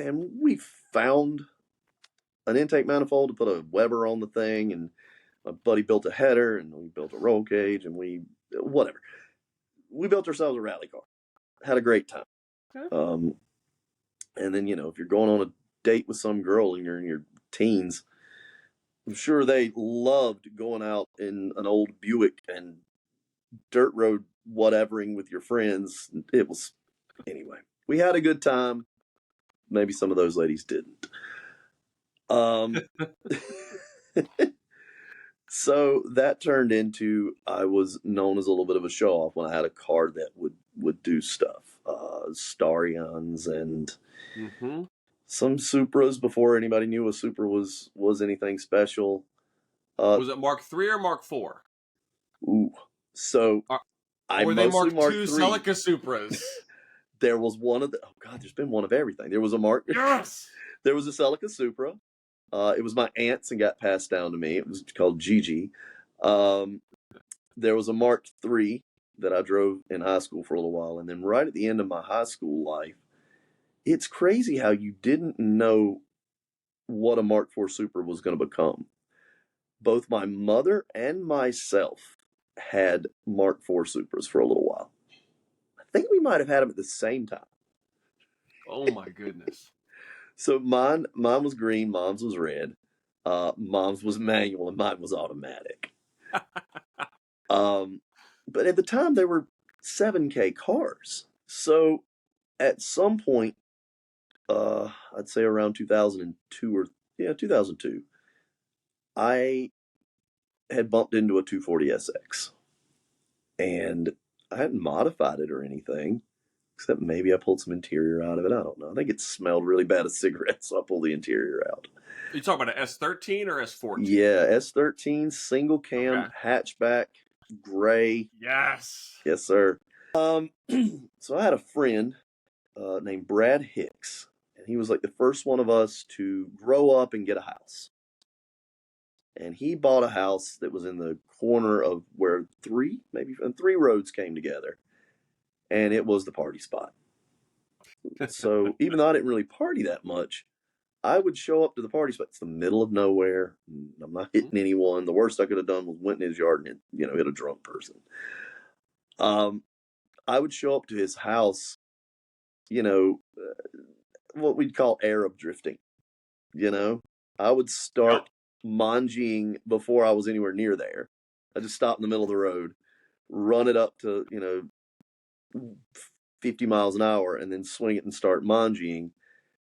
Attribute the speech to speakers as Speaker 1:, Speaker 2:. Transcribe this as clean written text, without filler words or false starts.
Speaker 1: and we found an intake manifold to put a Weber on the thing, and my buddy built a header, and we built a roll cage, and we built ourselves a rally car. Had a great time.
Speaker 2: Okay.
Speaker 1: And then, if you're going on a date with some girl and you're in your teens, I'm sure they loved going out in an old Buick and dirt road whatevering with your friends. Anyway, we had a good time. Maybe some of those ladies didn't. So that turned into, I was known as a little bit of a show off when I had a car that would do stuff. Starions and some Supras before anybody knew a Supra was anything special.
Speaker 2: Was it Mark III or Mark IV?
Speaker 1: Ooh. So I
Speaker 2: were they
Speaker 1: mostly
Speaker 2: Mark II
Speaker 1: III.
Speaker 2: Celica Supras?
Speaker 1: There was one of the, oh God, there's been one of everything. There was a
Speaker 2: Yes!
Speaker 1: There was a Celica Supra. It was my aunt's and got passed down to me. It was called Gigi. There was a Mark III that I drove in high school for a little while. And then right at the end of my high school life, it's crazy how you didn't know what a Mark IV Supra was going to become. Both my mother and myself had Mark IV Supras for a little while. I think we might have had them at the same time.
Speaker 2: Oh my goodness.
Speaker 1: So mine was green, mom's was red. Mom's was manual and mine was automatic. But at the time they were 7K cars. So at some point, I'd say around 2002 2002, I had bumped into a 240SX. And I hadn't modified it or anything, except maybe I pulled some interior out of it. I don't know. I think it smelled really bad of cigarettes, so I pulled the interior out.
Speaker 2: Are you talking about an S13 or S14?
Speaker 1: Yeah, S13, single cam, hatchback, gray.
Speaker 2: Yes.
Speaker 1: Yes, sir. So I had a friend named Brad Hicks, and he was like the first one of us to grow up and get a house. And he bought a house that was in the corner of where three roads came together. And it was the party spot. So even though I didn't really party that much, I would show up to the party spot. It's the middle of nowhere. I'm not hitting anyone. The worst I could have done was went in his yard and hit a drunk person. I would show up to his house, what we'd call Arab drifting. I would start mangying before I was anywhere near there. I just stop in the middle of the road, run it up to 50 miles an hour, and then swing it and start mangying.